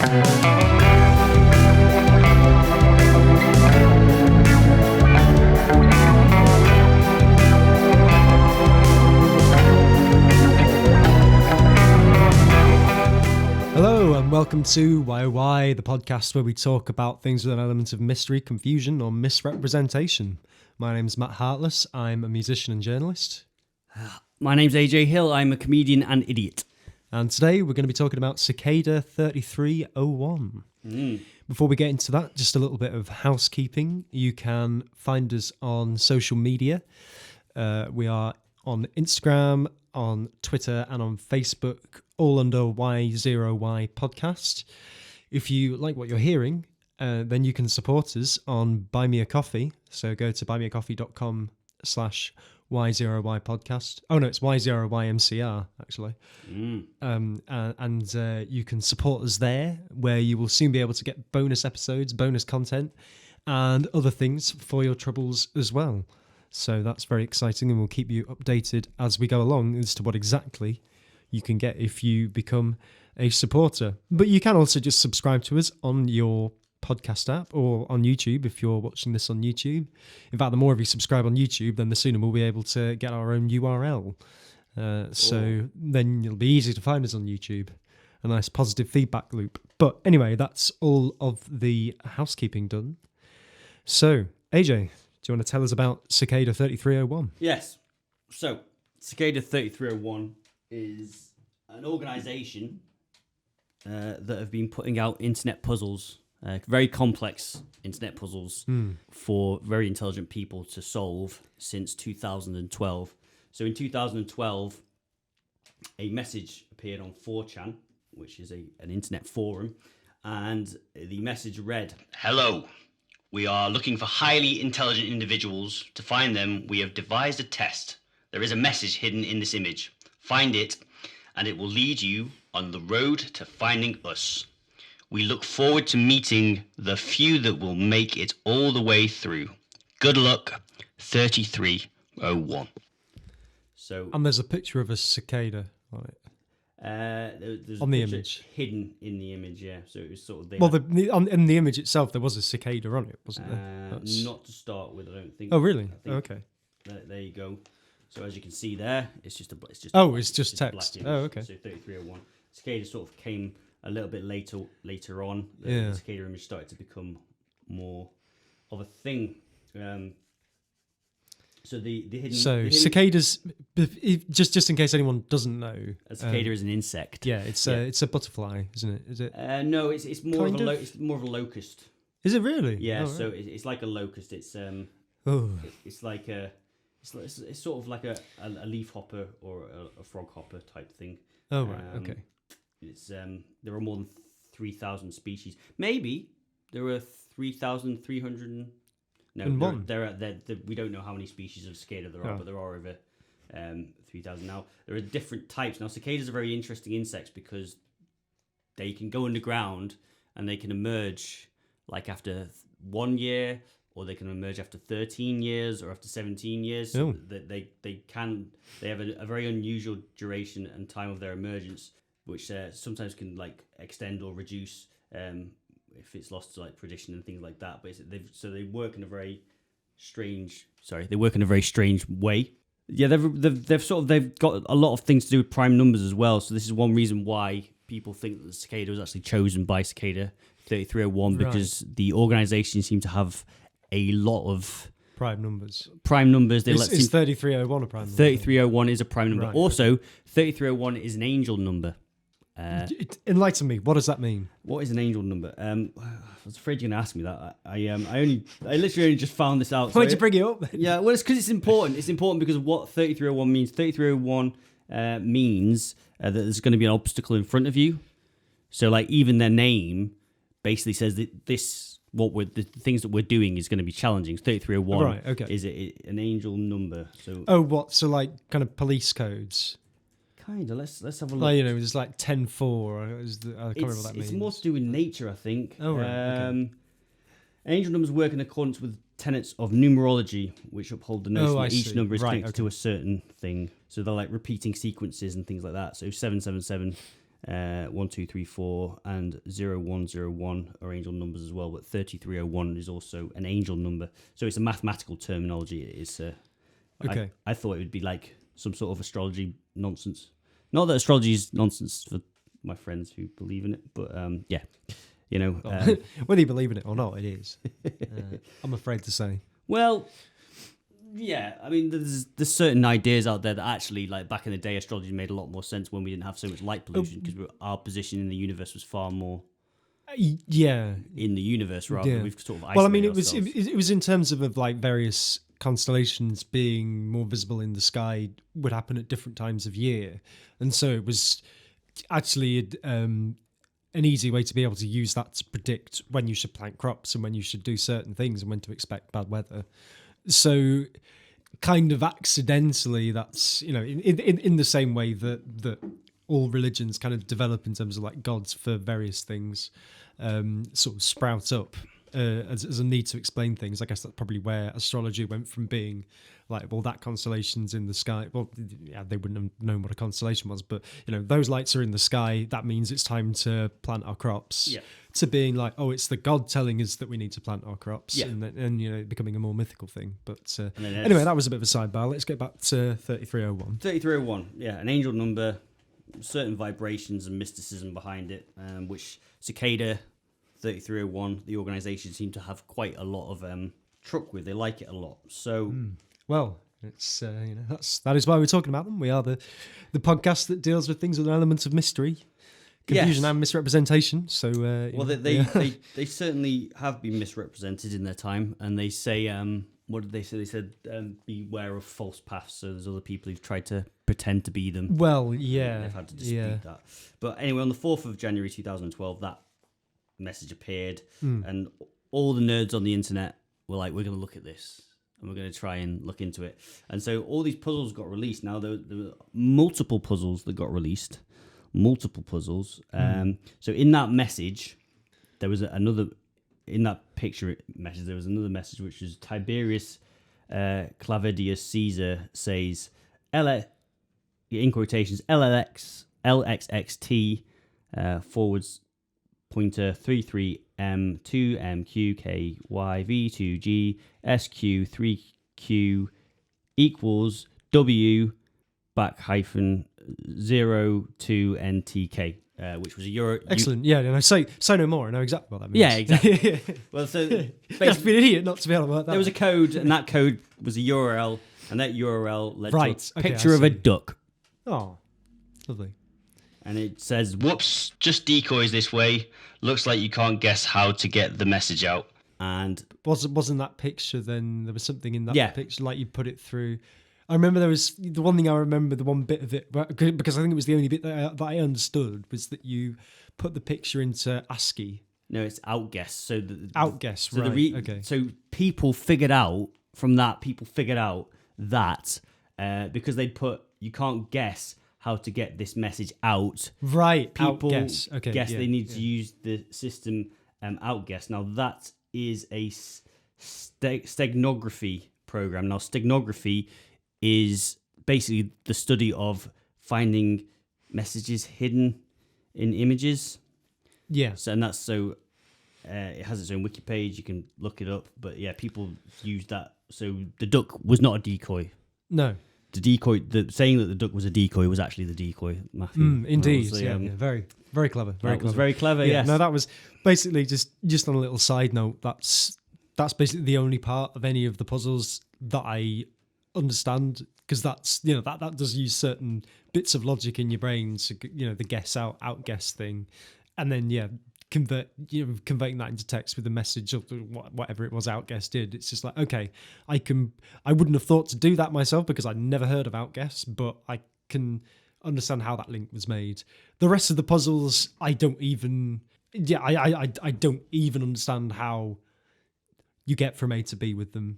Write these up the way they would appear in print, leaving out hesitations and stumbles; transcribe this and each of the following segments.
Hello and welcome to Why, the podcast where we talk about things with an element of mystery, confusion or misrepresentation. My name's Matt Hartless, I'm a musician and journalist. My name's AJ Hill, I'm a comedian and idiot. And today we're going to be talking about Cicada 3301. Before we get into that, just a little bit of housekeeping. You can find us on social media. We are on Instagram, on Twitter and on Facebook, all under Y0Y Podcast. If you like what you're hearing, then you can support us on Buy Me a Coffee. So go to buymeacoffee.com/Y0Y Podcast. Oh no, it's Y0YMCR actually. And you can support us there, where you will soon be able to get bonus episodes, bonus content, and other things for your troubles as well. So that's very exciting, and we'll keep you updated as we go along as to what exactly you can get if you become a supporter. But you can also just subscribe to us on your podcast app or on YouTube if you're watching this on YouTube. In fact, the more of you subscribe on YouTube, then the sooner we'll be able to get our own URL. So then it'll be easy to find us on YouTube. A nice positive feedback loop. But anyway, that's all of the housekeeping done. So, AJ, do you want to tell us about Cicada 3301? Yes. So, Cicada 3301 is an organisation that have been putting out internet puzzles, very complex internet puzzles for very intelligent people to solve since 2012. So in 2012, a message appeared on 4chan, which is an internet forum, and the message read, "Hello. We are looking for highly intelligent individuals. To find them, we have devised a test. There is a message hidden in this image. Find it, and it will lead you on the road to finding us. We look forward to meeting the few that will make it all the way through. Good luck, 3301. So, and there's a picture of a cicada on it. There's on a the picture image. Hidden in the image, yeah. So it was sort of... in the image itself, there was a cicada on it, wasn't there? Not to start with, I don't think. Oh, really? Okay. There you go. So as you can see there, it's just text. Oh, okay. So 3301. Cicada sort of came a little bit later on. Yeah. The cicada image started to become more of a thing. So the hidden... cicadas, just in case anyone doesn't know, a cicada is an insect. Yeah, it's a butterfly, isn't it? Is it? No, it's more of a it's more of a locust. Is it really? Yeah, oh, so right. it's like a locust. It's it's like it's sort of like a leaf hopper or a frog hopper type thing. Oh right, okay. It's there are more than 3,000 species. Maybe there are 3,300. No, we don't know how many species of cicada there are, but there are over 3,000 now. There are different types. Now, cicadas are very interesting insects because they can go underground and they can emerge like after 1 year, or they can emerge after 13 years or after 17 years. So they have a very unusual duration and time of their emergence, which sometimes can like extend or reduce if it's lost to like predation and things like that. But they work in a very strange. They work in a very strange way. Yeah, they've got a lot of things to do with prime numbers as well. So this is one reason why people think that the cicada was actually chosen by Cicada 3301 because the organisation seemed to have a lot of prime numbers. Is 3301 a prime number? 3301 is a prime number. Right. Also, 3301 is an angel number. Enlighten me. What does that mean? What is an angel number? I was afraid you're going to ask me that. I literally only just found this out. Why'd you bring it up? Yeah, well, it's because it's important. It's important because of what 3301 means. 3301 means that there's going to be an obstacle in front of you. So, like, even their name basically says that the things that we're doing is going to be challenging. 3301 is an angel number. So So like kind of police codes. Kind of. Let's have a look. Like, it's like 10-4. I can't remember what that means. It's more to do with nature, I think. Oh, right. Okay. Angel numbers work in accordance with tenets of numerology, which uphold the notion that each number is connected to a certain thing. So they're like repeating sequences and things like that. So 777 1, 2, 3, 4, and 0, 1, 0, 1 are angel numbers as well, but 3301 is also an angel number. So it's a mathematical terminology. It's Okay. I thought it would be like some sort of astrology nonsense. Not that astrology is nonsense for my friends who believe in it, but yeah, you know. Whether you believe in it or not, it is. I'm afraid to say. Well, yeah, I mean, there's certain ideas out there that actually, like back in the day, astrology made a lot more sense when we didn't have so much light pollution because our position in the universe was far more Yeah. in the universe rather than we've sort of isolated Well, I mean, ourselves. it was in terms of like various constellations being more visible in the sky would happen at different times of year, and so it was actually an easy way to be able to use that to predict when you should plant crops and when you should do certain things and when to expect bad weather. So kind of accidentally, that's, you know, in the same way that all religions kind of develop in terms of like gods for various things, sort of sprout up as a need to explain things. I guess that's probably where astrology went from being like, well, that constellation's in the sky. Well, yeah, they wouldn't have known what a constellation was, but you know, those lights are in the sky. That means it's time to plant our crops. Yeah. To being like, oh, it's the god telling us that we need to plant our crops, Yeah. and you know, becoming a more mythical thing. But anyway, that was a bit of a sidebar. Let's get back to 3301. 3301, yeah, an angel number, certain vibrations and mysticism behind it, which Cicada 3301, the organisation, seem to have quite a lot of truck with. They like it a lot. So, Well, it's you know, that is why we're talking about them. We are the podcast that deals with things with an element of mystery, confusion, Yes. and misrepresentation. So, well, they certainly have been misrepresented in their time, and they say, what did they say? They said, beware of false paths. So there's other people who've tried to pretend to be them. well, yeah, They've had to dispute that. But anyway, on the 4th of January 2012, that message appeared, and all the nerds on the internet were like, we're going to look at this and we're going to try and look into it. And so all these puzzles got released. Now, there were multiple puzzles that got released, multiple puzzles. So in that message, there was another, in that picture message, there was another message, which was Tiberius Clavedius Caesar says, in quotations, LXXT forwards pointer 33M2MQKYV2G SQ3Q equals W back hyphen 02NTK, which was a Euro. excellent. Yeah, no, say no more. I know exactly what that means. Yeah, exactly. Well, so You have to be an idiot not to be able to work that. there was a code, and that code was a URL, and that URL led Right, to a okay, picture I of a see. duck, Oh, lovely. and it says, Whoops, just decoys this way. Looks like you can't guess how to get the message out. and Wasn't that picture then? There was something in that Yeah. picture, like you put it through. I remember there was the one thing I remember, the one bit of it, because I think it was the only bit that I understood, was that you put the picture into ASCII. no, it's outguess. So Outguess, so right? Okay. So people figured out from that. People figured out that because they put, you can't guess how to get this message out. Right. People outguess. Okay. guess yeah, they need yeah. to use the system outguess. Now that is a steganography program. Now steganography is basically the study of finding messages hidden in images. Yeah. So, and that's so it has its own wiki page. You can look it up. But yeah, people use that. So the duck was not a decoy. No. The decoy, saying that the duck was a decoy was actually the decoy, Matthew. Indeed. That was the, Yeah. Very, very clever. Very that clever. was very clever. Yeah. Yes. No, that was basically just on a little side note. That's basically the only part of any of the puzzles that I understand, because that's, you know, that does use certain bits of logic in your brain to, you know, the guess outguess thing, and then converting that into text with a message of whatever it was outguess did. It's just like, okay, I wouldn't have thought to do that myself because I'd never heard of outguess, but I can understand how that link was made. The rest of the puzzles, I don't even understand how you get from A to B with them.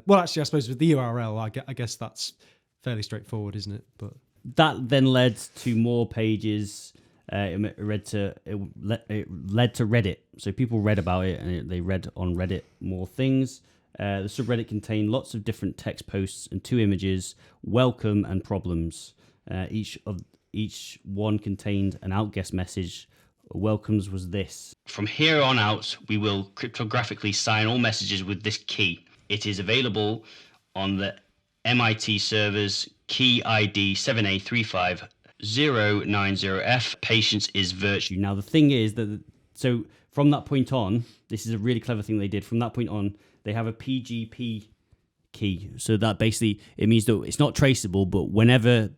Well, actually, I suppose with the URL, I guess that's fairly straightforward, isn't it? But that then led to more pages. It led to Reddit. So people read about it, and they read on Reddit more things. The subreddit contained lots of different text posts and 2 images: welcome and problems. Each Each one contained an outguess message. Welcomes was this. From here on out, we will cryptographically sign all messages with this key. It is available on the MIT servers key ID 7A35090F. Patience is virtue. Now, the thing is that, so from that point on, this is a really clever thing they did. From that point on, they have a PGP key. So that basically, it means that it's not traceable, but whenever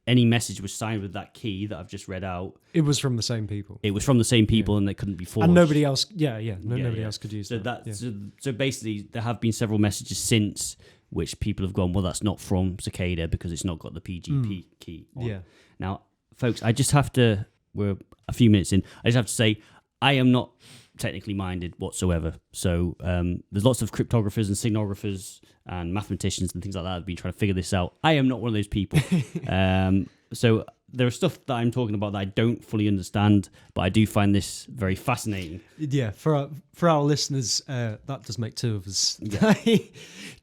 any message was signed with that key that I've just read out, it was from the same people. It was from the same people, and they couldn't be forged. And nobody else, nobody else could use that. So basically, there have been several messages since which people have gone, well, that's not from Cicada because it's not got the PGP key on. Yeah. Now, folks, I just have to, we're a few minutes in, I just have to say, I am not technically minded whatsoever. So there's lots of cryptographers and signographers and mathematicians and things like that have been trying to figure this out. I am not one of those people. So there are stuff that I'm talking about that I don't fully understand, but I do find this very fascinating. Yeah, for our listeners, that does make two of us. Yeah.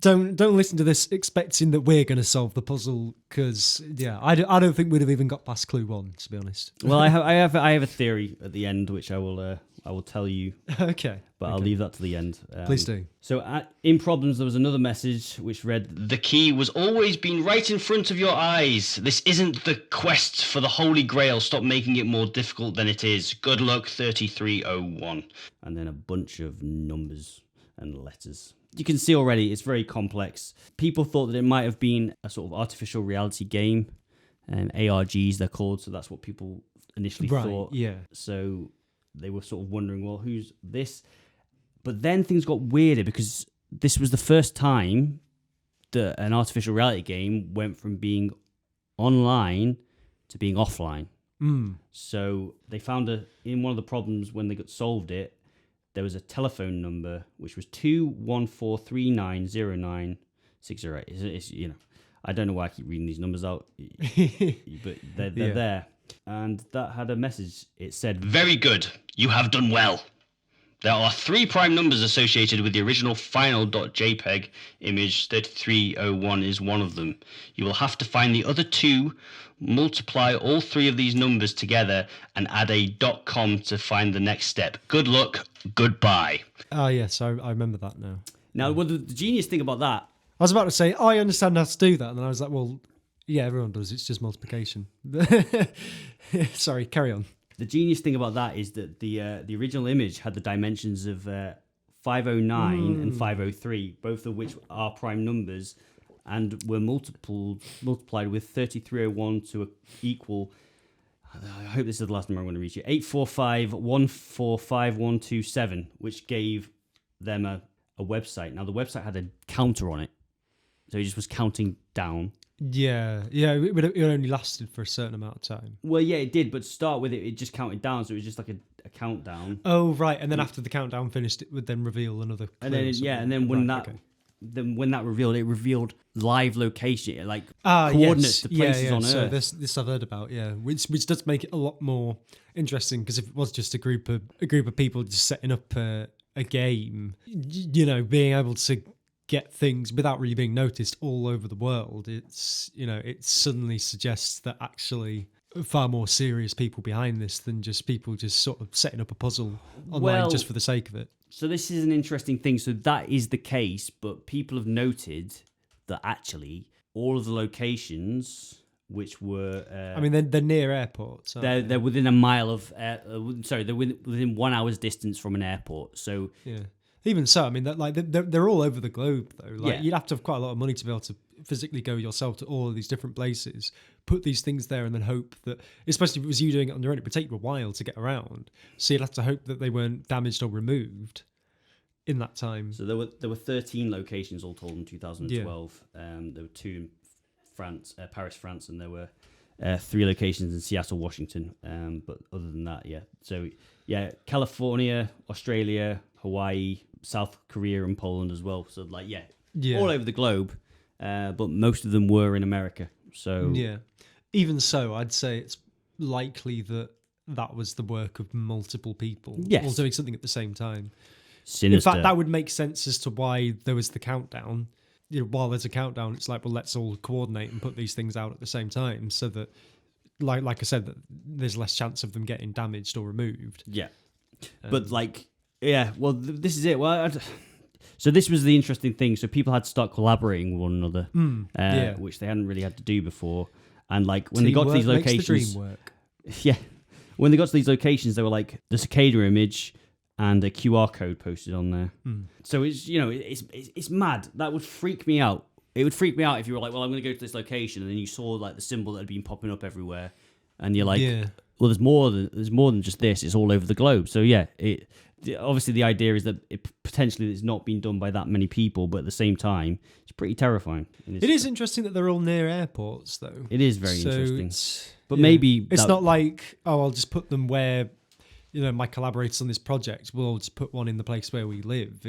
Don't listen to this expecting that we're going to solve the puzzle, because I don't think we'd have even got past clue 1, to be honest. Well, I have a theory at the end which I will tell you. Okay. But I'll leave that to the end. Please do. So in Problems, there was another message which read, The key was always been right in front of your eyes. This isn't the quest for the Holy Grail. Stop making it more difficult than it is. Good luck, 3301. And then a bunch of numbers and letters. You can see already it's very complex. People thought that it might have been a sort of artificial reality game. ARGs, they're called. So that's what people initially thought. Yeah. So they were sort of wondering, well, who's this? But then things got weirder because this was the first time that an artificial reality game went from being online to being offline. So they found in one of the problems when they got solved it, there was a telephone number which was 214390960. It's I don't know why I keep reading these numbers out, but they're there. And that had a message. It said, Very good. You have done well. There are 3 prime numbers associated with the original final.jpg image. 3301 is one of them. You will have to find the other 2, multiply all 3 of these numbers together, and add a .com to find the next step. Good luck. Goodbye. Oh, yes, I remember that now. Now, well, the genius thing about that... I was about to say, I understand how to do that. And then I was like, well, yeah, everyone does. It's just multiplication. Sorry, carry on. The genius thing about that is that the original image had the dimensions of 509 and 503, both of which are prime numbers, and were multiplied with 3301 to equal, I hope this is the last number I'm going to reach you, 845145127, which gave them a website. Now, the website had a counter on it, so it just was counting down. Yeah, it only lasted for a certain amount of time. Well, yeah, it did, but to start with, it just counted down, so it was just like a countdown. Oh, right, and then after the countdown finished, it would then reveal another clue. And then when that revealed, it revealed live location, like coordinates to places on Earth. So this I've heard about, which does make it a lot more interesting, because if it was just a group of people just setting up a game, being able to get things without really being noticed all over the world, it suddenly suggests that actually far more serious people behind this than just people just sort of setting up a puzzle online just for the sake of it. So this is an interesting thing. So that is the case, but people have noted that actually all of the locations which were... they're near airports. They're within a mile of... they're within 1 hour's distance from an airport. So... Yeah. Even so, they're all over the globe, though. You'd have to have quite a lot of money to be able to physically go yourself to all of these different places, put these things there, and then hope that, especially if it was you doing it on your own, it would take you a while to get around. So you'd have to hope that they weren't damaged or removed in that time. So there were 13 locations all told in 2012. There were 2 in France, Paris, France, and there were 3 locations in Seattle, Washington. But other than that, So California, Australia, Hawaii, South Korea, and Poland as well. So all over the globe, but most of them were in America. So even so, I'd say it's likely that was the work of multiple people, all doing something at the same time. Sinister. In fact, that would make sense as to why there was the countdown. While there's a countdown, it's like, well, let's all coordinate and put these things out at the same time, so that like I said, that there's less chance of them getting damaged or removed. Yeah. But well, this is it. Well, so this was the interesting thing. So people had to start collaborating with one another, which they hadn't really had to do before. And like when they got to these locations, makes the dream work. Yeah, when they got to these locations, they were like the cicada image and a QR code posted on there. So it's it's mad. That would freak me out. It would freak me out if you were like, well, I'm going to go to this location, and then you saw like the symbol that had been popping up everywhere, and you're like, well, there's more than just this. It's all over the globe. So yeah, obviously the idea is that it potentially it's not been done by that many people, but at the same time, it's pretty terrifying. It is interesting that they're all near airports, though. It is very interesting. But maybe it's not like, oh, I'll just put them where, my collaborators on this project. We'll just put one in the place where we live.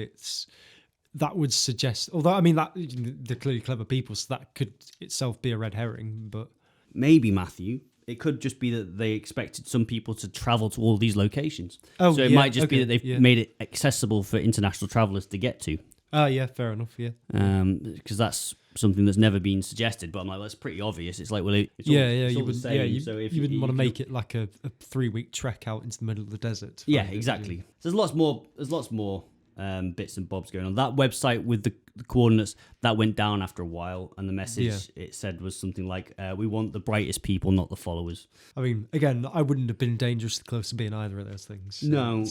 That would suggest, although I mean that they're clearly clever people, so that could itself be a red herring. But maybe, Matthew, it could just be that they expected some people to travel to all these locations. Oh, so it might just be that they've made it accessible for international travelers to get to. Oh, yeah, fair enough, yeah. Because that's something that's never been suggested, but I'm like, well, that's pretty obvious. It's like, well, you wouldn't want to make it like a 3-week trek out into the middle of the desert. Yeah, exactly. So there's lots more bits and bobs going on. That website with the coordinates, that went down after a while, and the message it said was something like, we want the brightest people, not the followers. I mean, again, I wouldn't have been dangerously close to being either of those things. So no.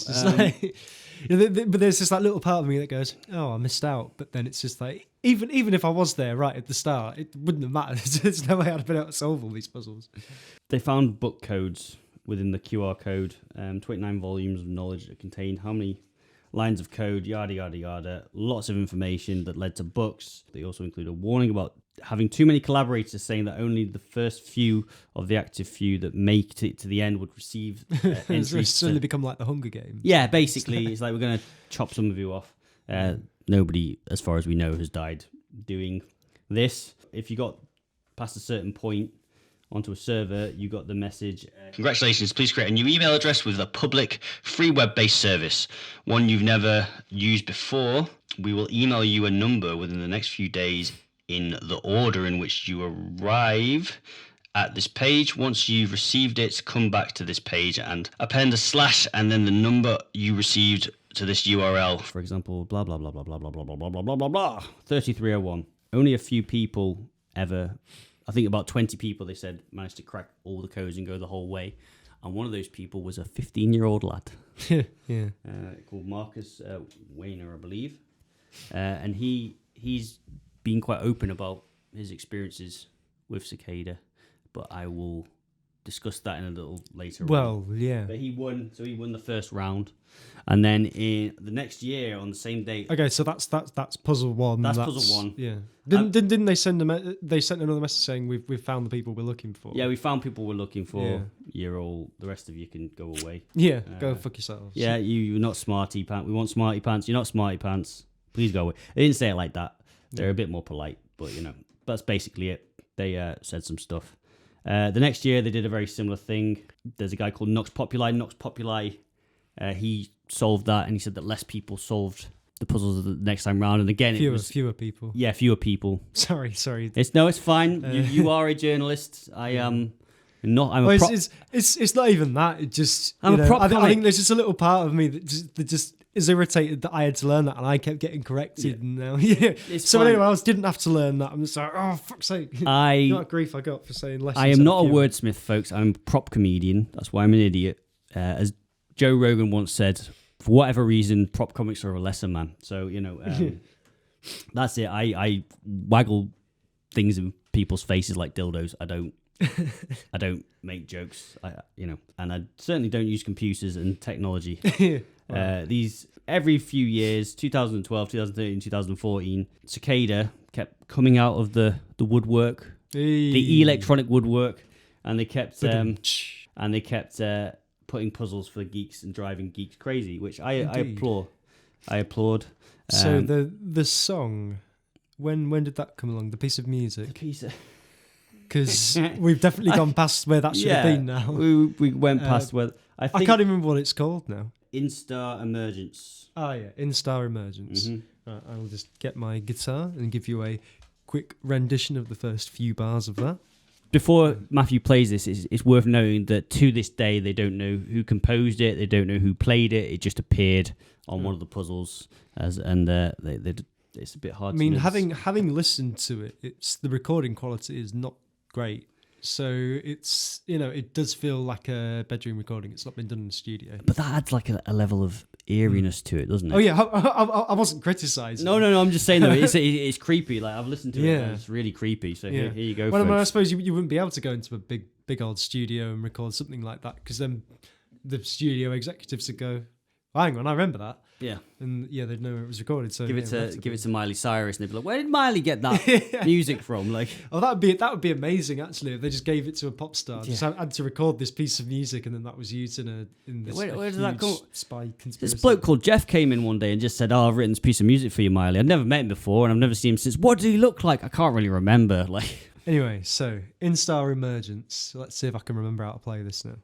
But there's just that little part of me that goes, oh, I missed out. But then it's just like, even if I was there right at the start, it wouldn't have mattered. There's no way I'd have been able to solve all these puzzles. They found book codes within the QR code, 29 volumes of knowledge that contained how many lines of code, yada, yada, yada. Lots of information that led to books. They also include a warning about having too many collaborators, saying that only the first few of the active few that make it to the end would receive entries. It's suddenly become like the Hunger Games. Yeah, basically. It's like, we're going to chop some of you off. Nobody, as far as we know, has died doing this. If you got past a certain point onto a server, you got the message. Congratulations, please create a new email address with a public, free web-based service, one you've never used before. We will email you a number within the next few days in the order in which you arrive at this page. Once you've received it, come back to this page and append a slash and then the number you received to this URL. For example, blah, blah, blah, blah, blah, blah, blah, blah, blah, blah, blah, blah, 3301. Only a few people ever... I think about 20 people, they said, managed to crack all the codes and go the whole way. And one of those people was a 15-year-old lad. Called Marcus Weiner, I believe. And he's been quite open about his experiences with Cicada. But I will discuss that in a little later on. Well, yeah. But he won the first round. And then in the next year, on the same day... Okay, so that's puzzle one. That's puzzle one. Yeah. Didn't they send they sent another message saying we've found the people we're looking for? Yeah, we found people we're looking for. Yeah. You're all... The rest of you can go away. Yeah, go fuck yourselves. Yeah, you're not smarty pants. We want smarty pants. You're not smarty pants. Please go away. They didn't say it like that. They're a bit more polite, but that's basically it. They said some stuff. The next year, they did a very similar thing. There's a guy called Nox Populi. He solved that, and he said that less people solved the puzzles the next time round. And again, fewer people. Yeah, fewer people. Sorry. It's fine. You are a journalist. I am not. It's not even that. It just. I think there's just a little part of me that just is irritated that I had to learn that, and I kept getting corrected. And now, someone else didn't have to learn that. I'm just like, oh fuck's sake! What grief I got for saying less. I am not a wordsmith, folks. I'm a prop comedian. That's why I'm an idiot. As Joe Rogan once said, for whatever reason, prop comics are a lesser man. So that's it. I waggle things in people's faces like dildos. I don't make jokes. And I certainly don't use computers and technology. These every few years, 2012, 2013, 2014, Cicada kept coming out of the woodwork, the electronic woodwork, and they kept putting puzzles for geeks and driving geeks crazy, which I applaud. So the song, when did that come along? The piece of music. Because we've definitely gone past where that should have been now. We went past where... I can't even remember what it's called now. Instar Emergence. Oh, yeah. Instar Emergence. Mm-hmm. Right, I'll just get my guitar and give you a quick rendition of the first few bars of that. before Matthew plays this, it's worth noting that to this day they don't know who composed it, they don't know who played it. It just appeared on one of the puzzles, it's a bit hard. I mean, having listened to it, the recording quality is not great. So it's, it does feel like a bedroom recording. It's not been done in the studio. But that adds like a level of eeriness to it, doesn't it? Oh yeah, I wasn't criticising. No. I'm just saying though, it's creepy. Like I've listened to it, and it's really creepy. So here you go. Well, I suppose you wouldn't be able to go into a big old studio and record something like that, because then the studio executives would go, hang on, I remember that. Yeah. And they'd know where it was recorded. So give it to Miley Cyrus, and they'd be like, "Where did Miley get that music from?" Like, that would be amazing actually if they just gave it to a pop star. Just had to record this piece of music, and then that was used in this where did that come? Spy conspiracy. This bloke called Jeff came in one day and just said, "Oh, I've written this piece of music for you, Miley." I'd never met him before, and I've never seen him since. What did he look like? I can't really remember. Like, anyway, so Instar Emergence. Let's see if I can remember how to play this now.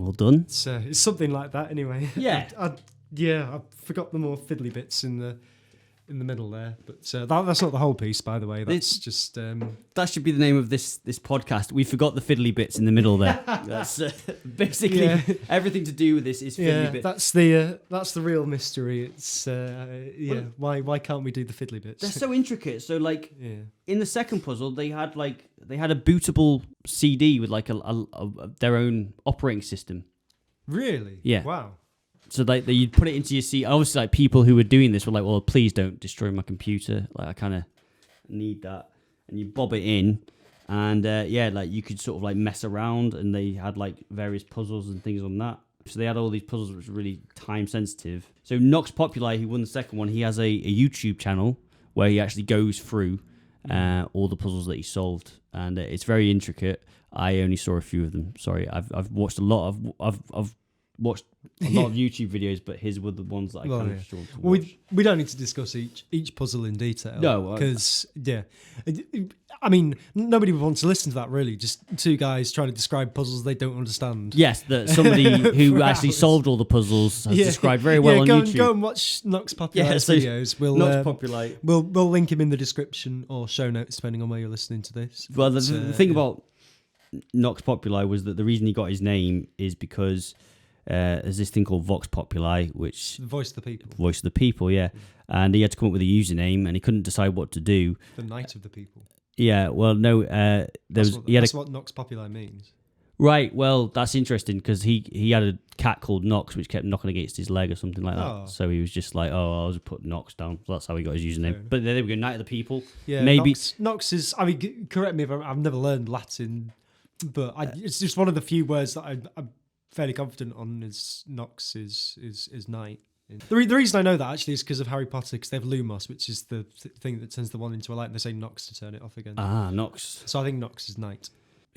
well done. It's something like that anyway. Yeah. I forgot the more fiddly bits in the middle there, but that's not the whole piece, by the way. That's just that should be the name of this podcast. We forgot the fiddly bits in the middle there. That's basically everything to do with this is fiddly bits. That's the real mystery. It's why can't we do the fiddly bits? They're so intricate. So like in the second puzzle, they had a bootable CD with like their own operating system. Really? Yeah. Wow. So like you'd put it into your CD. Obviously, like people who were doing this were like, "Well, please don't destroy my computer. Like I kind of need that." And you bob it in, and like you could sort of like mess around, and they had like various puzzles and things on that. So they had all these puzzles which were really time sensitive. So Nox Populi, who won the second one, he has a YouTube channel where he actually goes through all the puzzles that he solved, and it's very intricate. I only saw a few of them. Sorry, I've watched a lot of I've watched a lot of YouTube videos, but his were the ones that I kind of struggled to watch. We don't need to discuss each puzzle in detail. No, because I mean, nobody would want to listen to that. Really, just two guys trying to describe puzzles they don't understand. Yes, that somebody who actually solved all the puzzles has described very well on YouTube. Go and watch Nox Populi's videos. Nox Populi. We'll link him in the description or show notes depending on where you're listening to this. Well, the thing about Nox Populi was that the reason he got his name is because there's this thing called Vox Populi, which the voice of the people. Voice of the people, yeah. And he had to come up with a username, and he couldn't decide what to do. The Knight of the People. Yeah, well, no, that's what Nox Populi means. Right, well, that's interesting because he had a cat called Nox which kept knocking against his leg or something like that. Oh. So he was just like, I'll just put Nox down. So that's how he got his username. But there we go, Knight of the People. Yeah, maybe Nox is. I mean, correct me if I've never learned Latin, but it's just one of the few words that I'm fairly confident on. Is Nox is night. The reason I know that actually is because of Harry Potter, because they have Lumos, which is the thing that turns the one into a light, and they say Nox to turn it off again. Ah, Nox. So I think Nox is night.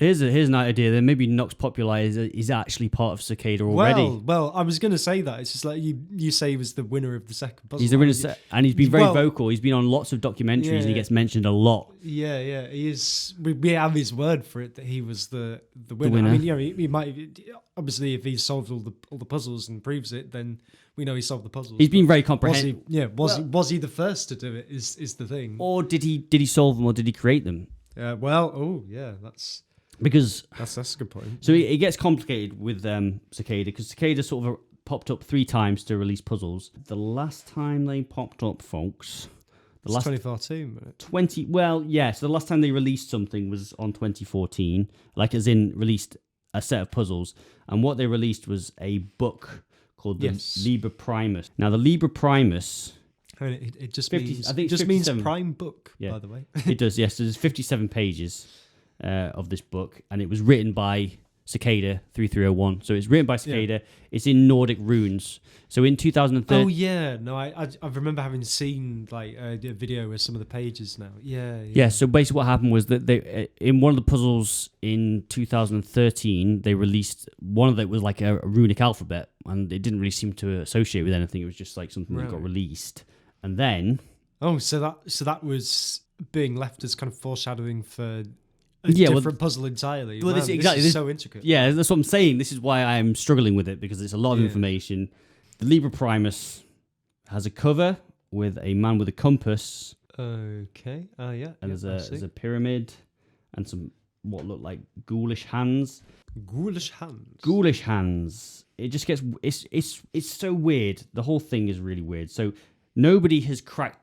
Here's an idea that maybe Nox Populi is actually part of Cicada already. Well, I was going to say that. It's just like you say he was the winner of the second puzzle. He's the winner, and he's been very vocal. He's been on lots of documentaries, and he gets mentioned a lot. Yeah, he is. We have his word for it that he was the winner. I mean, he might obviously if he solved all the puzzles and proves it, then we know he solved the puzzles. He's been very comprehensive. Was he the first to do it? Is the thing, or did he solve them, or did he create them? That's. Because that's a good point. So it gets complicated with Cicada, because Cicada sort of popped up 3 times to release puzzles. The last time they popped up, folks, It's 2014. So the last time they released something was on 2014, like as in released a set of puzzles, and what they released was a book called the Liber Primus. Now the Liber Primus. It just means prime book, by the way. It does, yes. There's 57 pages. Of this book, and it was written by Cicada 3301. So it's written by Cicada. It's in Nordic runes. So in 2013. Oh yeah, no, I remember having seen like a video with some of the pages now. Yeah. So basically, what happened was that they in one of the puzzles in 2013 they released one of it was like a runic alphabet, and it didn't really seem to associate with anything. It was just like something that got released, and then so that was being left as kind of foreshadowing for. Different puzzle entirely. Well, this is so intricate. Yeah, that's what I'm saying. This is why I'm struggling with it, because it's a lot of information. The Liber Primus has a cover with a man with a compass. Okay. And there's a pyramid and some what look like ghoulish hands. Ghoulish hands. Ghoulish hands. It just gets it's so weird. The whole thing is really weird. So nobody has cracked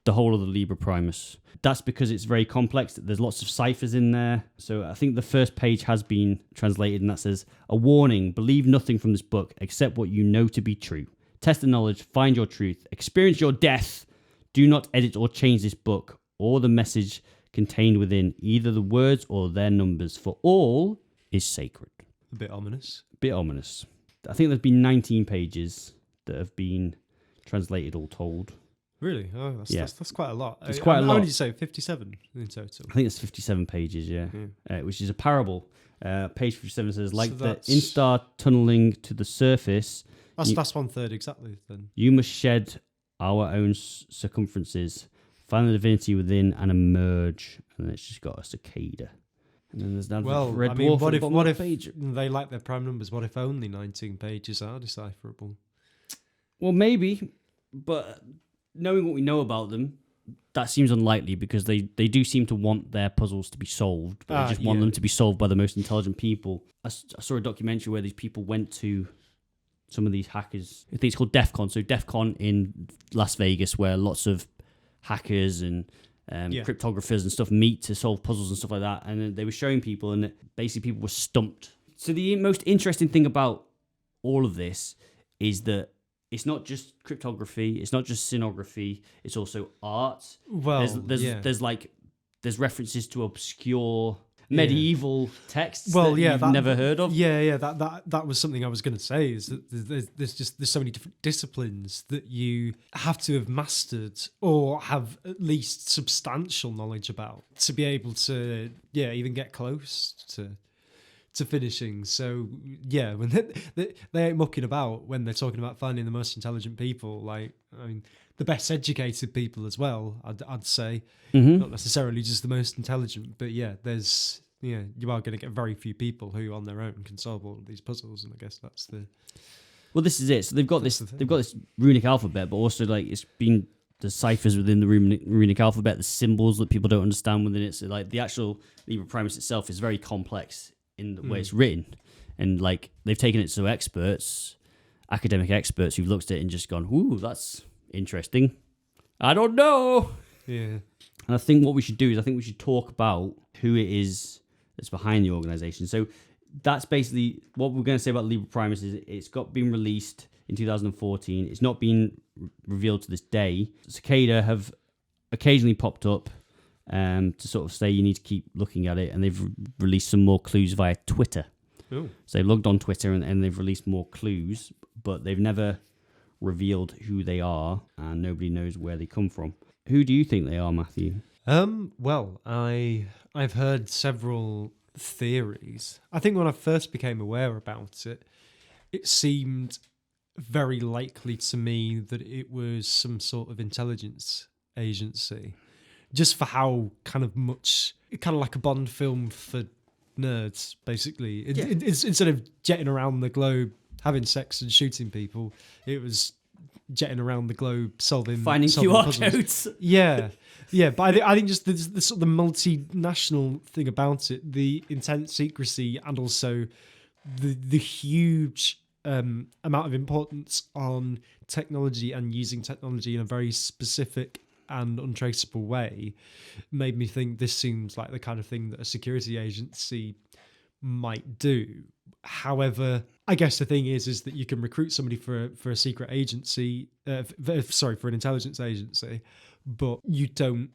the whole of the Liber Primus. That's because it's very complex. There's lots of ciphers in there. So I think the first page has been translated, and that says, "A warning, believe nothing from this book except what you know to be true. Test the knowledge, find your truth, experience your death. Do not edit or change this book or the message contained within, either the words or their numbers, for all is sacred." A bit ominous. I think there's been 19 pages that have been translated all told. Really? Oh, that's quite a lot. It's quite a lot. How did you say? 57 in total? I think it's 57 pages, which is a parable. Page 57 says, like the instar tunneling to the surface. That's 1/3 exactly then. You must shed our own circumferences, find the divinity within and emerge. And then it's just got a cicada. And then there's that red dwarf. What if they like their prime numbers? What if only 19 pages are decipherable? Well, maybe, but knowing what we know about them, that seems unlikely, because they do seem to want their puzzles to be solved, but they just want them to be solved by the most intelligent people. I saw a documentary where these people went to some of these hackers. I think it's called DEF CON. So DEF CON in Las Vegas, where lots of hackers and cryptographers and stuff meet to solve puzzles and stuff like that. And they were showing people, and basically people were stumped. So the most interesting thing about all of this is that it's not just cryptography, it's not just scenography, it's also art. Well, there's references to obscure medieval texts you've never heard of. That was something I was going to say, is that there's so many different disciplines that you have to have mastered or have at least substantial knowledge about to be able to even get close to finishing. So when they ain't mucking about when they're talking about finding the most intelligent people. Like, I mean, the best educated people as well, I'd say. Not necessarily just the most intelligent, but there's you are going to get very few people who on their own can solve all of these puzzles, and I guess that's the. Well, this is it. So they've got this runic alphabet, but also like it's been the ciphers within the runic alphabet, the symbols that people don't understand within it. So like the actual Liber Primus itself is very complex in the way it's written, and like they've taken it to academic experts who've looked at it and just gone, "Ooh, that's interesting. I don't know." Yeah. And I think what we should do is we should talk about who it is that's behind the organization. So that's basically what we're going to say about Liber Primus. Is it's been released in 2014. It's not been revealed to this day. Cicada have occasionally popped up to sort of say you need to keep looking at it, and they've released some more clues via Twitter. Ooh. So they've logged on Twitter and they've released more clues, but they've never revealed who they are, and nobody knows where they come from. Who do you think they are, Matthew? Well, I've heard several theories. I think when I first became aware about it, it seemed very likely to me that it was some sort of intelligence agency, just for how kind of like a Bond film for nerds, basically. Instead of jetting around the globe, having sex and shooting people, it was jetting around the globe, finding QR puzzles. codes. Yeah. But I think just the sort of the multinational thing about it, the intense secrecy, and also the huge amount of importance on technology and using technology in a very specific and untraceable way, made me think this seems like the kind of thing that a security agency might do. However, I guess the thing is that you can recruit somebody for a secret agency, for an intelligence agency, but you don't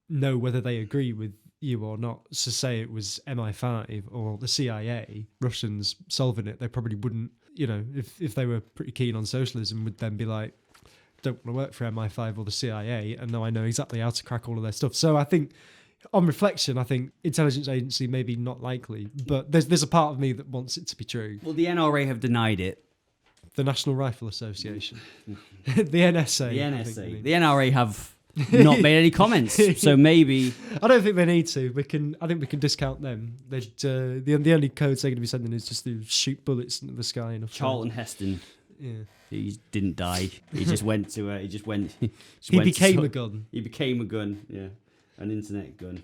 know whether they agree with you or not. So say it was MI5 or the CIA, Russians solving it, they probably wouldn't, if they were pretty keen on socialism, would then be like, don't want to work for MI5 or the CIA, and now I know exactly how to crack all of their stuff. So I think, on reflection, I think intelligence agency maybe not likely, but there's a part of me that wants it to be true. Well, the NRA have denied it. The National Rifle Association. The NSA. The NSA. The NRA have not made any comments, so maybe... I don't think they need to. I think we can discount them. The only codes they're going to be sending is just to shoot bullets into the sky. And Charlton Heston. Yeah. He didn't die. He just went to... He became a gun. He became a gun, yeah. An internet gun.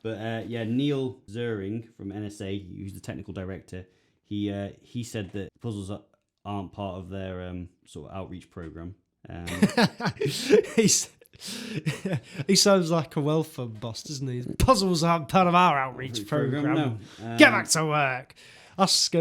But Neil Zuring from NSA, who's the technical director, he said that puzzles aren't part of their sort of outreach program. He sounds like a welfare boss, doesn't he? Puzzles aren't part of our outreach program. No. Get back to work. Ask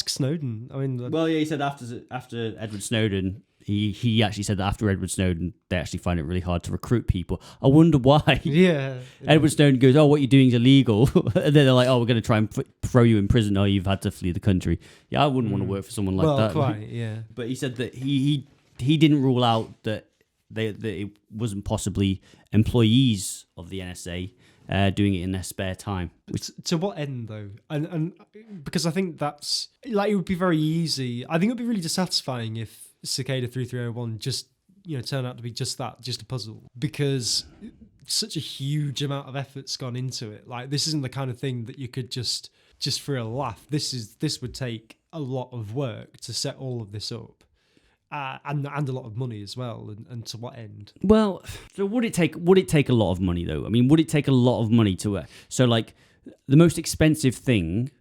Snowden. I mean, he said after Edward Snowden. He actually said that after Edward Snowden, they actually find it really hard to recruit people. I wonder why. Yeah. Edward Snowden goes, "Oh, what you're doing is illegal," and then they're like, "Oh, we're going to try and throw you in prison. Oh, you've had to flee the country." Yeah, I wouldn't want to work for someone like that. Quite, yeah. But he said that he didn't rule out that that it wasn't possibly employees of the NSA doing it in their spare time. To what end, though? And because I think that's like, it would be very easy. I think it would be really dissatisfying if Cicada 3301 just turned out to be just that, just a puzzle, because such a huge amount of effort's gone into it. Like, this isn't the kind of thing that you could just for a laugh. This would take a lot of work to set all of this up. And a lot of money as well, and to what end? Well, so would it take a lot of money though? I mean, would it take a lot of money to so like the most expensive thing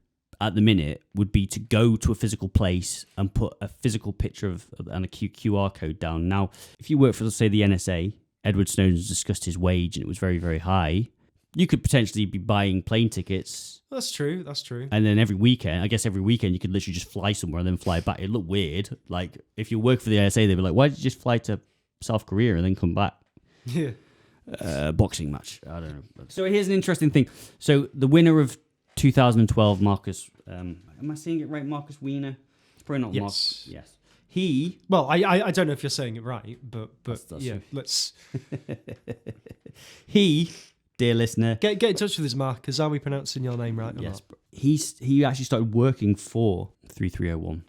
at the minute would be to go to a physical place and put a physical picture and a QR code down. Now, if you work for, let's say, the NSA, Edward Snowden's discussed his wage and it was very, very high. You could potentially be buying plane tickets. That's true. And then every weekend you could literally just fly somewhere and then fly back. It'd look weird. Like, if you work for the NSA, they'd be like, why did you just fly to South Korea and then come back? Yeah. Boxing match. I don't know. So here's an interesting thing. So the winner of 2012, Marcus, am I saying it right? Marcus Wiener? It's probably not. Yes. Marcus. Yes. I don't know if you're saying it right, but that's yeah, let's. Dear listener, get in touch with us, Marcus. Are we pronouncing your name right? Yes. He actually started working for 3301.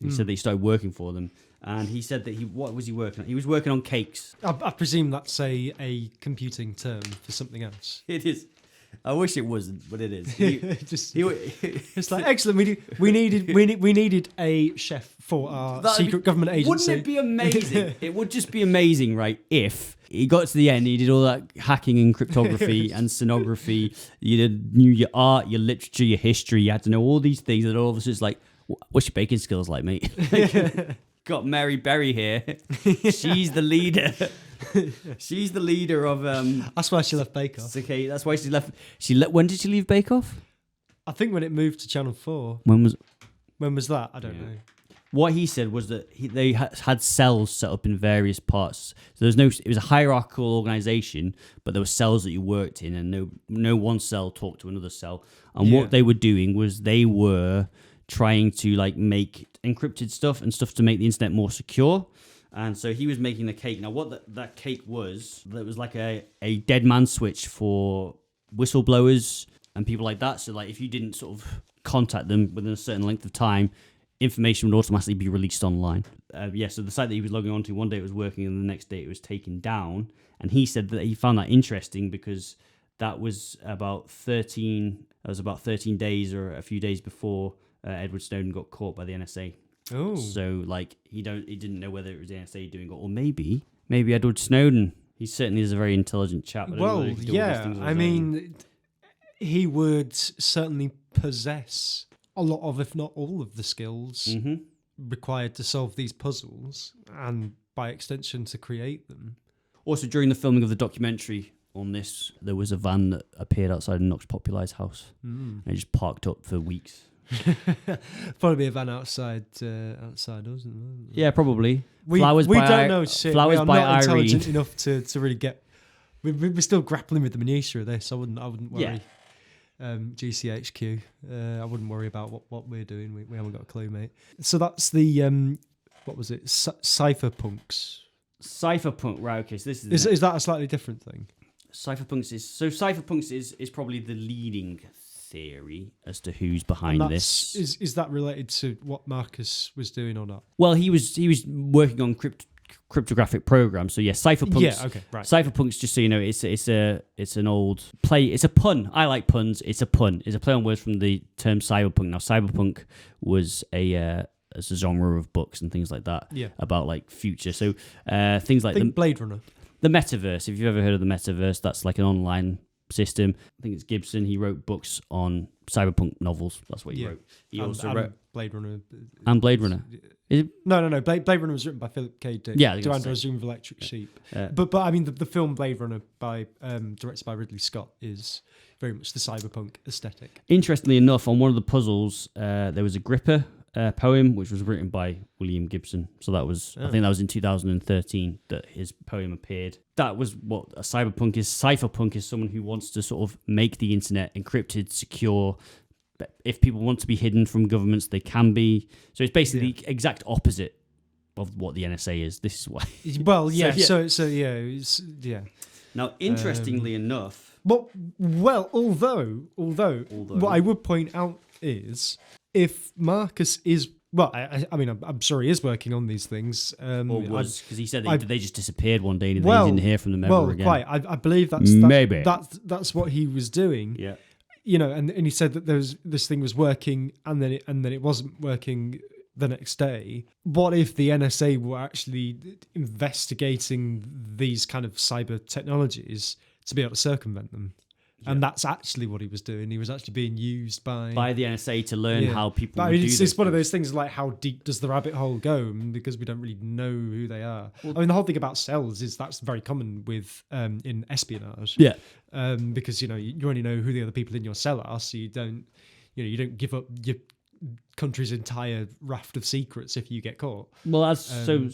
He said that he started working for them, and he said that what was he working on? He was working on cakes. I presume that's a computing term for something else. It is. I wish it wasn't, but it is. It's like, excellent. We needed a chef for our secret government agency. Wouldn't it be amazing? It would just be amazing, right? If he got to the end, he did all that hacking and cryptography and scenography. You knew your art, your literature, your history. You had to know all these things, and all of us is like, what's your baking skills like, mate? Got Mary Berry here. She's the leader. She's the leader of. That's why she left Bake Off. Okay, that's why she left. When did she leave Bake Off? I think when it moved to Channel 4. When was that? I don't know. What he said was that they had cells set up in various parts. So it was a hierarchical organization, but there were cells that you worked in, and no one cell talked to another cell. And what they were doing was they were trying to like make encrypted stuff and stuff to make the internet more secure. And so he was making the cake. Now, what that cake was, that was like a dead man switch for whistleblowers and people like that. So like if you didn't sort of contact them within a certain length of time, information would automatically be released online. So the site that he was logging onto, one day it was working and the next day it was taken down. And he said that he found that interesting because that was about 13 days or a few days before Edward Snowden got caught by the NSA. Oh. So like he didn't know whether it was the NSA doing it or maybe Edward Snowden. He certainly is a very intelligent chap. Well, yeah, I mean, he would certainly possess a lot of, if not all of the skills required to solve these puzzles and by extension to create them. Also, during the filming of the documentary on this, there was a van that appeared outside Nox Populai's house and it just parked up for weeks. Probably be a van outside us, isn't it? Yeah, probably. We don't know shit. We are not intelligent enough to really get. We're still grappling with the minutiae of this. I wouldn't worry. Yeah. GCHQ. I wouldn't worry about what we're doing. We haven't got a clue, mate. So that's the what was it? Cypherpunks. Cypherpunk, right? Okay, so this is that a slightly different thing? Cypherpunks is probably the leading theory as to who's behind this. Is that related to what Marcus was doing or not? Well, he was working on cryptographic programs. So yeah, cypherpunks. Yeah, okay, right. Cypherpunks, just so you know, it's an old play. It's a pun. I like puns. It's a pun. It's a play on words from the term cyberpunk. Now, cyberpunk was a genre of books and things like that. Yeah. About like future. So things like Blade Runner. The metaverse. If you've ever heard of the metaverse, that's like an online system. I think it's Gibson. He wrote books on cyberpunk novels. That's what he wrote. He also wrote Blade Runner. And Blade Runner. Is it? No. Blade Runner was written by Philip K. Dick. Yeah, to Andrew's Zoom of Electric Sheep. But I mean the film Blade Runner by directed by Ridley Scott is very much the cyberpunk aesthetic. Interestingly enough, on one of the puzzles, there was a gripper poem which was written by William Gibson. So that was I think that was in 2013 that his poem appeared. That was what a cyberpunk is. Cypherpunk is someone who wants to sort of make the internet encrypted, secure. But if people want to be hidden from governments, they can be. So it's basically the exact opposite of what the NSA is. This is why. Well, yeah. So yeah. Now, interestingly enough, although what I would point out is if Marcus is. Well, I mean, I'm sure he is working on these things. Or was, because he said they just disappeared one day and they didn't hear from them ever again. Quite. I believe that's what he was doing. Yeah. You know, and he said that this thing was working and then it wasn't working the next day. What if the NSA were actually investigating these kind of cyber technologies to be able to circumvent them? Yeah. And that's actually what he was doing. He was actually being used by the NSA to learn how people do this. It's one of those things like how deep does the rabbit hole go? Because we don't really know who they are. Well, I mean, the whole thing about cells is that's very common with in espionage. Yeah. Because you only know who the other people in your cell are, so you don't give up your country's entire raft of secrets if you get caught. Well, so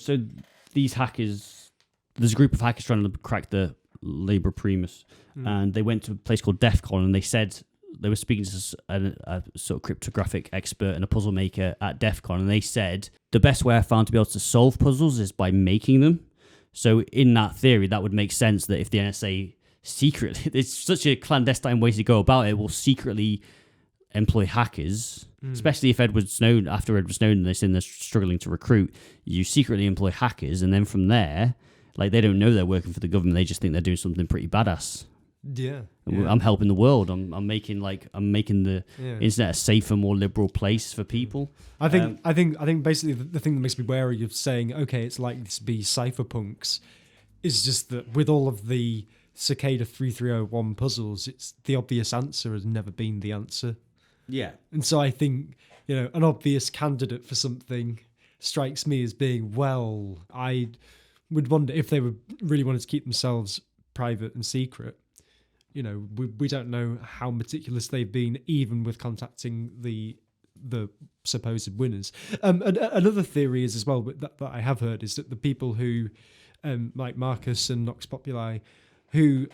these hackers, there's a group of hackers trying to crack the Liber Primus, and they went to a place called DEF CON, and they said they were speaking to a sort of cryptographic expert and a puzzle maker at DEF CON, and they said the best way I found to be able to solve puzzles is by making them. So in that theory, that would make sense that if the NSA secretly, it's such a clandestine way to go about it, will secretly employ hackers, especially if after Edward Snowden, they're saying they're struggling to recruit, you secretly employ hackers, and then from there, like they don't know they're working for the government, they just think they're doing something pretty badass. Yeah. I'm helping the world. I'm making the internet a safer, more liberal place for people. I think basically the thing that makes me wary of saying, okay, it's likely to be cypherpunks, is just that with all of the Cicada 3301 puzzles, it's the obvious answer has never been the answer. Yeah. And so I think, an obvious candidate for something strikes me as being, I would wonder if they really wanted to keep themselves private and secret. We don't know how meticulous they've been, even with contacting the supposed winners. Another theory is as well that I have heard is that the people who, like Marcus and Nox Populi, who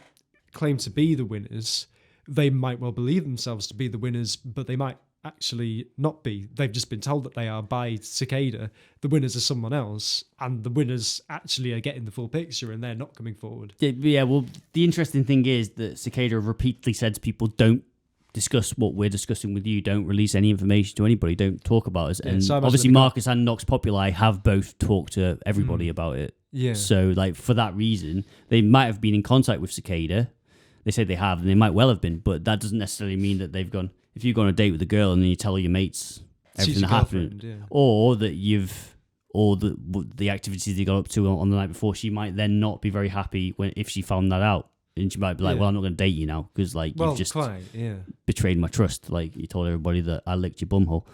claim to be the winners, they might well believe themselves to be the winners, but they might actually not be. They've just been told that they are by Cicada. The winners are someone else, and the winners actually are getting the full picture, and they're not coming forward. Yeah, well, the interesting thing is that Cicada have repeatedly said to people, don't discuss what we're discussing with you. Don't release any information to anybody. Don't talk about us. And so obviously, Marcus and Nox Populi have both talked to everybody about it. Yeah. So, like, for that reason, they might have been in contact with Cicada. They said they have, and they might well have been, but that doesn't necessarily mean that they've gone. If you go on a date with a girl and then you tell your mates everything that happened, or that the activities they got up to on the night before, she might then not be very happy if she found that out. And she might be like, well, I'm not going to date you now because, like, you've just betrayed my trust. Like, you told everybody that I licked your bumhole.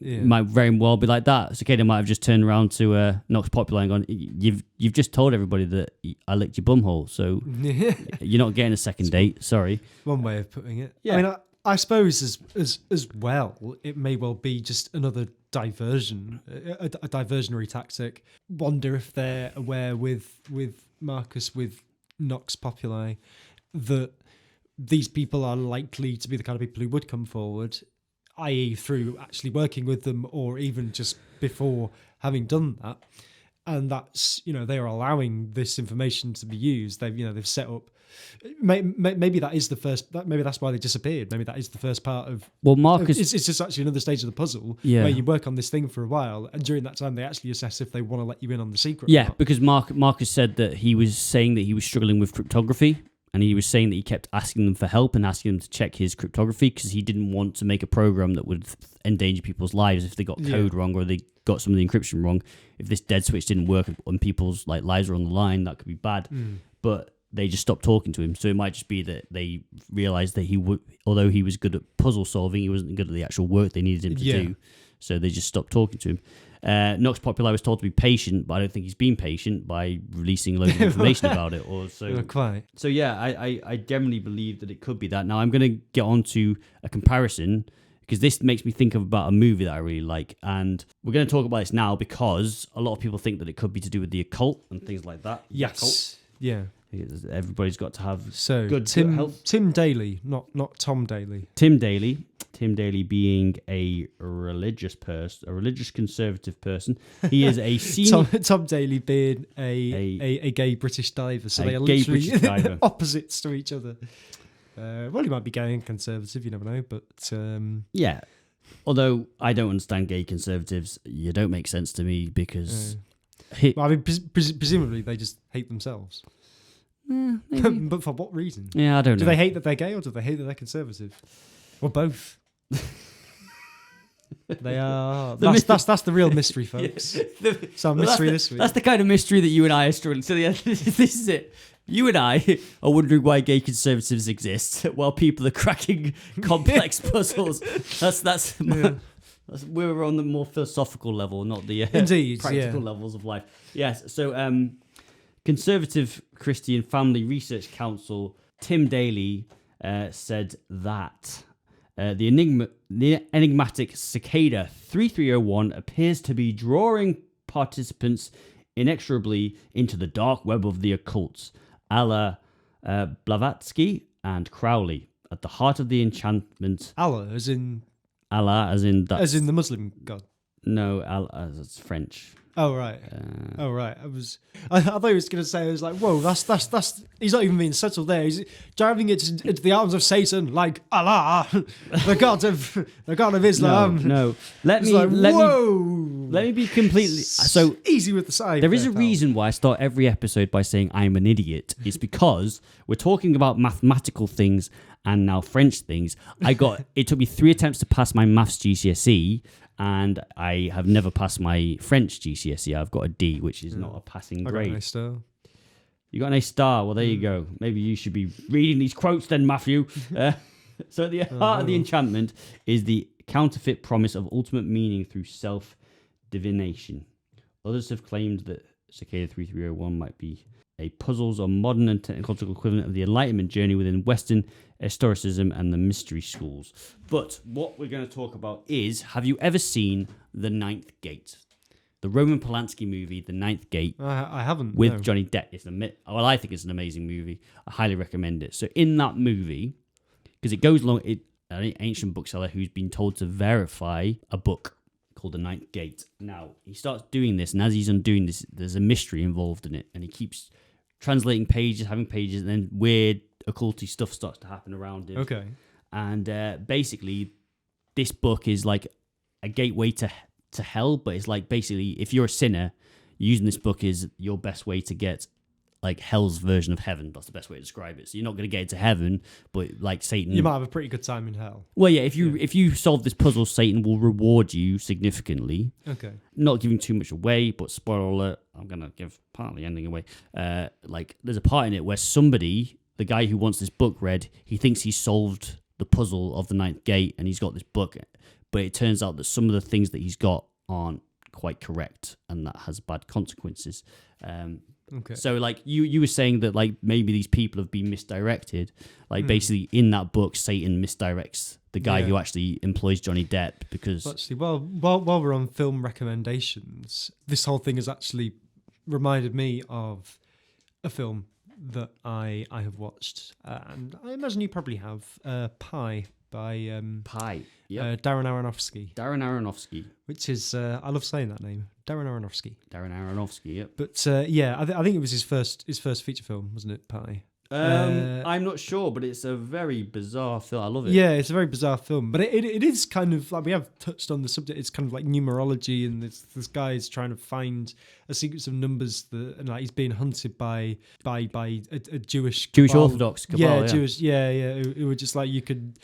Might very well be like that. Cicada might have just turned around to Nox Populi and gone, you've just told everybody that I licked your bumhole, so you're not getting a second date. Sorry. One way of putting it. Yeah. I mean, I suppose as well, it may well be just another diversion, a diversionary tactic. Wonder if they're aware with Marcus, with Nox Populi, that these people are likely to be the kind of people who would come forward, i.e. through actually working with them, or even just before having done that. And that's, they are allowing this information to be used. They've set up. Maybe that is the first. Maybe that's why they disappeared. Maybe that is the first part of. Well, Marcus, it's just actually another stage of the puzzle where you work on this thing for a while, and during that time they actually assess if they want to let you in on the secret. Yeah, because Marcus said that he was saying that he was struggling with cryptography, and he was saying that he kept asking them for help and asking them to check his cryptography because he didn't want to make a program that would endanger people's lives if they got code wrong or they got some of the encryption wrong. If this dead switch didn't work and people's lives are on the line, that could be bad. But they just stopped talking to him. So it might just be that they realised that although he was good at puzzle solving, he wasn't good at the actual work they needed him to do. So they just stopped talking to him. Nox Populi was told to be patient, but I don't think he's been patient by releasing loads of information about it. Quite. So yeah, I generally believe that it could be that. Now I'm going to get on to a comparison because this makes me think about a movie that I really like. And we're going to talk about this now because a lot of people think that it could be to do with the occult and things like that. Yes. Yeah. Everybody's got to have good health. Tim Daly, not Tom Daly. Tim Daly being a religious conservative person. He is a senior... Tom Daly being a gay British diver. So they are literally opposites to each other. Well, he might be gay and conservative, you never know. But yeah, although I don't understand gay conservatives, you don't make sense to me because... I mean, presumably they just hate themselves. But for what reason? Yeah, I don't know. Do they hate that they're gay or do they hate that they're conservative? Or both? They are. That's the real mystery, folks. Mystery this week. That's the kind of mystery that you and I are struggling. So yeah, this is it. You and I are wondering why gay conservatives exist while people are cracking complex puzzles. That's we're on the more philosophical level, not the practical levels of life. Yes. So Conservative Christian Family Research Council Tim Daly said that the enigmatic Cicada 3301 appears to be drawing participants inexorably into the dark web of the occult, a la Blavatsky and Crowley. At the heart of the enchantment... Allah, as in the Muslim god? No, Allah, that's French. Oh right, right. I thought he was going to say. I was like, whoa, that's. He's not even being subtle there. He's driving it into the arms of Satan, like Allah, the god of Islam. No. Let me be completely so easy with the side. There is a reason why I start every episode by saying I'm an idiot. It's because we're talking about mathematical things and now French things. It took me 3 attempts to pass my maths GCSE. And I have never passed my French GCSE. I've got a D, which is not a passing grade. I got an A star. You got an A star? Well, there you go. Maybe you should be reading these quotes then, Matthew. So at the heart of the enchantment is the counterfeit promise of ultimate meaning through self-divination. Others have claimed that Cicada 3301 might be a puzzles or modern and technological equivalent of the Enlightenment journey within Western historicism and the mystery schools. But what we're going to talk about is, have you ever seen The Ninth Gate? The Roman Polanski movie, The Ninth Gate. I haven't. With Johnny Depp. I think it's an amazing movie. I highly recommend it. So in that movie, because it goes along, an ancient bookseller who's been told to verify a book called The Ninth Gate. Now, he starts doing this, and as he's undoing this, there's a mystery involved in it, and he keeps having pages, and then weird occulty stuff starts to happen around him. Okay. And basically, this book is like a gateway to hell, but it's like basically if you're a sinner, using this book is your best way to get like hell's version of heaven. That's the best way to describe it. So you're not going to get into heaven, but like Satan, you might have a pretty good time in hell. Well, yeah, if you solve this puzzle, Satan will reward you significantly. Okay. Not giving too much away, but spoiler alert, I'm going to give part of the ending away. Like there's a part in it where somebody, the guy who wants this book read, he thinks he's solved the puzzle of the ninth gate and he's got this book, but it turns out that some of the things that he's got aren't quite correct, and that has bad consequences. Okay. So like you were saying that like maybe these people have been misdirected. Like basically in that book, Satan misdirects the guy who actually employs Johnny Depp because... Actually, while we're on film recommendations, this whole thing has actually reminded me of a film that I have watched, and I imagine you probably have, Pi by Pi. Yep. Darren Aronofsky. Darren Aronofsky. Which is, I love saying that name, Darren Aronofsky. Darren Aronofsky, yep. But yeah, I think it was his first feature film, wasn't it, Pi? I'm not sure, but it's a very bizarre film. I love it. Yeah, it's a very bizarre film, but it is kind of like, we have touched on the subject. It's kind of like numerology, and this guy's trying to find a sequence of numbers that, and like he's being hunted by a Jewish Orthodox cabal. Yeah, Jewish. Yeah. It was just like you could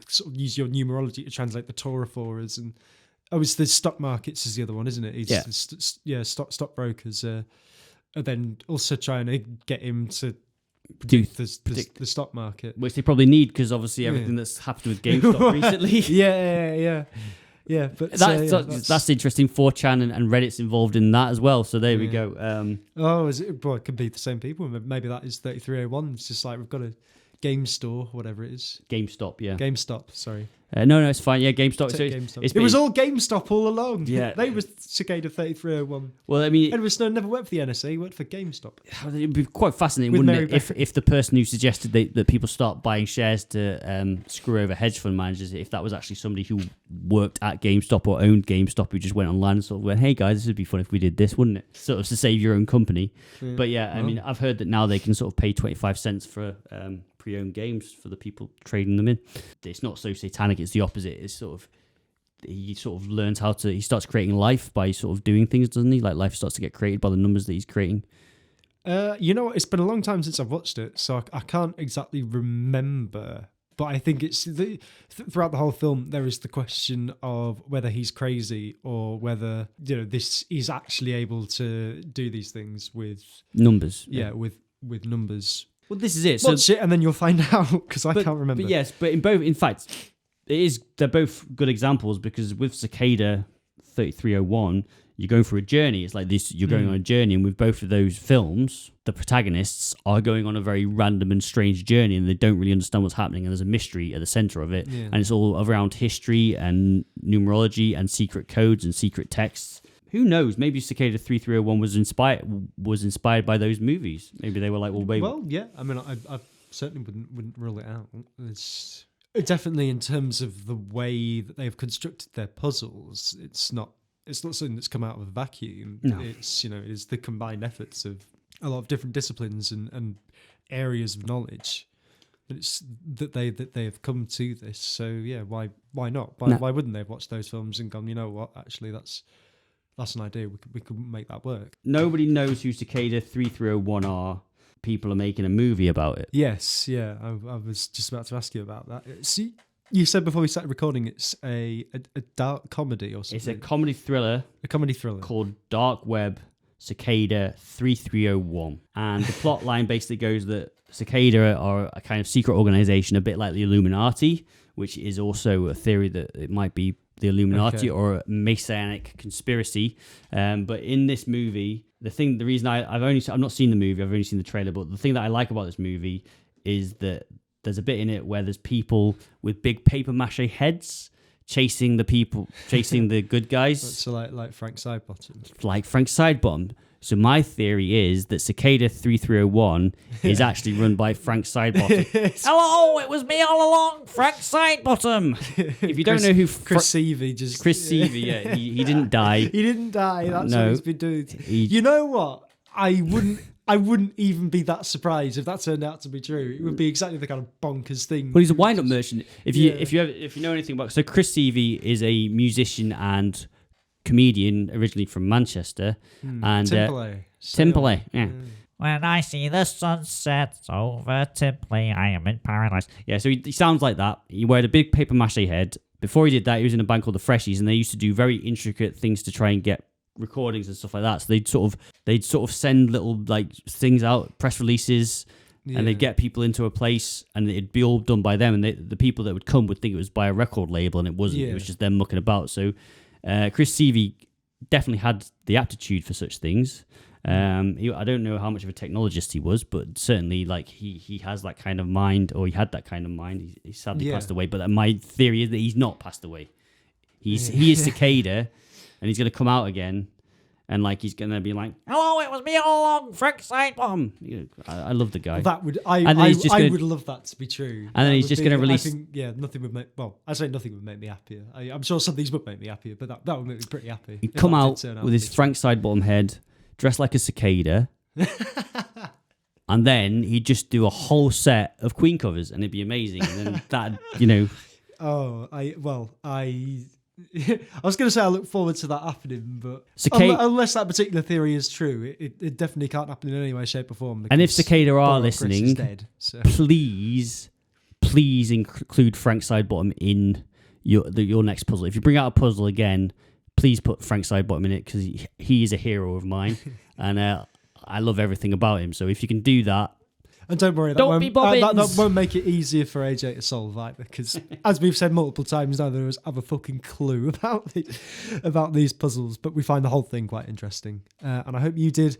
sort of use your numerology to translate the Torah for us, and it's the stock markets is the other one, isn't it? Stockbrokers. And then also trying to get him to predict the stock market. Which they probably need, because obviously everything that's happened with GameStop recently. Yeah, but that's interesting. 4chan and Reddit's involved in that as well. So there we go. Is it? Well, it could be the same people. Maybe that is 3301. It's just like we've got a game store, whatever it is. GameStop, yeah. GameStop, sorry. No, it's fine. Yeah, GameStop. So GameStop. It was all GameStop all along. Yeah. They were Cicada 3301. Well, I mean... Edward Snowden never worked for the NSA, he worked for GameStop. It'd be quite fascinating, wouldn't it, if the person who suggested that people start buying shares to screw over hedge fund managers, if that was actually somebody who worked at GameStop or owned GameStop, who just went online and sort of went, hey guys, this would be fun if we did this, wouldn't it? Sort of to save your own company. Yeah. But yeah, I mean, I've heard that now they can sort of pay 25 cents for... pre-owned games for the people trading them in. It's not so satanic, it's the opposite. It's sort of, he sort of learns he starts creating life by sort of doing things, doesn't he? Like life starts to get created by the numbers that he's creating. You know what, it's been a long time since I've watched it, so I can't exactly remember, but I think it's throughout the whole film there is the question of whether he's crazy or whether, he's actually able to do these things with numbers. Yeah, with numbers. Well, this is it. Watch it and then you'll find out, because I can't remember. But yes, but in fact, they're both good examples, because with Cicada 3301, you're going through a journey. It's like this, you're going on a journey, and with both of those films, the protagonists are going on a very random and strange journey, and they don't really understand what's happening, and there's a mystery at the center of it, and it's all around history and numerology and secret codes and secret texts. Who knows? Maybe Cicada 3301 was inspired by those movies. Maybe they were like, well, yeah. I mean, I certainly wouldn't rule it out. It's definitely, in terms of the way that they've constructed their puzzles, it's not something that's come out of a vacuum. No. It's it's the combined efforts of a lot of different disciplines and areas of knowledge. It's that they have come to this. So yeah, why not? Why wouldn't they have watched those films and gone, you know what? Actually, that's an idea. We could make that work. Nobody knows who Cicada 3301 are. People are making a movie about it. Yes, yeah. I was just about to ask you about that. See, you said before we started recording it's a dark comedy or something. It's a comedy thriller. A comedy thriller. Called Dark Web Cicada 3301. And the plot line basically goes that Cicada are a kind of secret organization, a bit like the Illuminati, which is also a theory that it might be the Illuminati or a Masonic conspiracy. But in this movie, the reason I've not seen the movie, I've only seen the trailer, but the thing that I like about this movie is that there's a bit in it where there's people with big paper mache heads chasing the good guys. So like Frank Sidebottom. Like Frank Sidebottom. So my theory is that Cicada 3301 is actually run by Frank Sidebottom. Hello, it was me all along, Frank Sidebottom. If you don't know who Chris Seavey, Chris Seavey, he didn't die. He didn't die. That's No. what he's been doing. You know what? I wouldn't I wouldn't even be that surprised if that turned out to be true. It would be exactly the kind of bonkers thing. Well, he's a wind-up merchant. If you know anything about, so Chris Seavey is a musician and comedian originally from Manchester, and Timperley, yeah. When I see the sunset over Timperley, I am in paradise. Yeah, so he sounds like that. He wore a big paper mache head. Before he did that, he was in a band called the Freshies, and they used to do very intricate things to try and get recordings and stuff like that. So they'd sort of send little like things out, press releases, and they'd get people into a place, and it'd be all done by them. And the people that would come would think it was by a record label, and it wasn't. It was just them mucking about. So Chris Seavey definitely had the aptitude for such things. I don't know how much of a technologist he was, but certainly like he has that kind of mind, or he had that kind of mind. He sadly passed away, but my theory is that he's not passed away. He is Cicada, and he's going to come out again, and like he's going to be like, "Hello, it was me all along, Frank Sidebottom." I love the guy. That would I would love that to be true. And then he's just going to release. I think, nothing would make. Well, I say nothing would make me happier. I'm sure some things would make me happier, but that would make me pretty happy. He'd come out with his Frank Sidebottom head, dressed like a cicada, and then he'd just do a whole set of Queen covers, and it'd be amazing. And then that, I was going to say I look forward to that happening, but unless that particular theory is true, it definitely can't happen in any way, shape, or form. And if Cicada are listening, dead, so. please include Frank Sidebottom in your next puzzle. If you bring out a puzzle again, please put Frank Sidebottom in it, because he is a hero of mine, and I love everything about him. So if you can do that. And don't worry, that won't make it easier for AJ to solve either, because as we've said multiple times, neither of us have a fucking clue about these puzzles, but we find the whole thing quite interesting, and I hope you did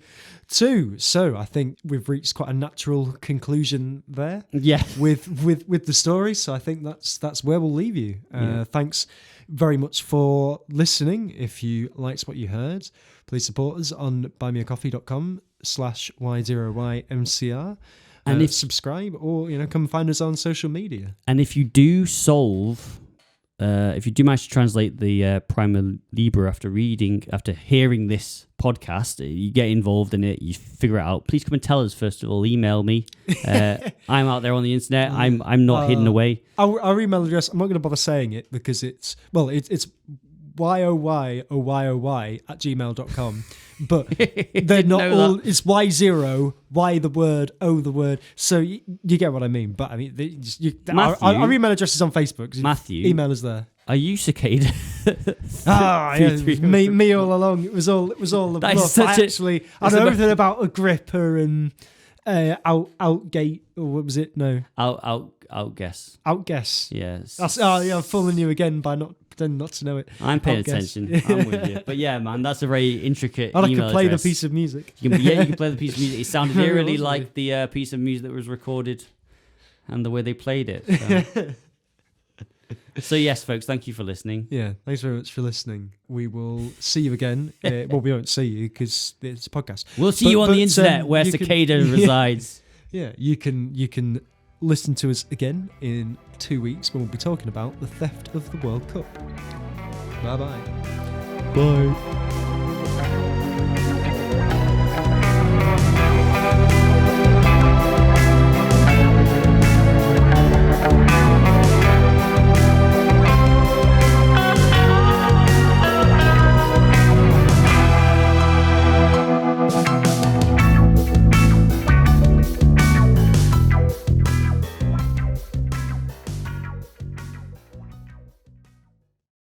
too. So I think we've reached quite a natural conclusion there. Yeah, with the story. So I think that's where we'll leave you. Thanks very much for listening. If you liked what you heard, please support us on buymeacoffee.com/Y0YMCR. And if subscribe, or come find us on social media. And if you do manage to translate the Prima Libre after hearing this podcast, you get involved in it, you figure it out. Please come and tell us. First of all, email me. I'm out there on the internet. I'm not hidden away. Our email address, I'm not going to bother saying it because it's yoyoy@gmail.com. But they're not all. That. It's Y0, Y the word, O the word. So you get what I mean. But I mean, our email address is on Facebook. So Matthew, email us there. Are you Cicada? Me all along. It was all the bluff. I know everything about Agrippa and Outgate, or what was it? No. Outguess. Outguess. Yes. I'm fooling you again by not pretending not to know it. I'm paying attention. I'm with you. But yeah, man, that's a very intricate email can play address. The piece of music. You can play the piece of music. It sounded eerily like the piece of music that was recorded and the way they played it. So yes, folks, thank you for listening. Yeah, thanks very much for listening. We will see you again. Well, we won't see you because it's a podcast. We'll see you on the internet where Cicada resides. Yeah, you can listen to us again in 2 weeks when we'll be talking about the theft of the World Cup. Bye-bye. Bye.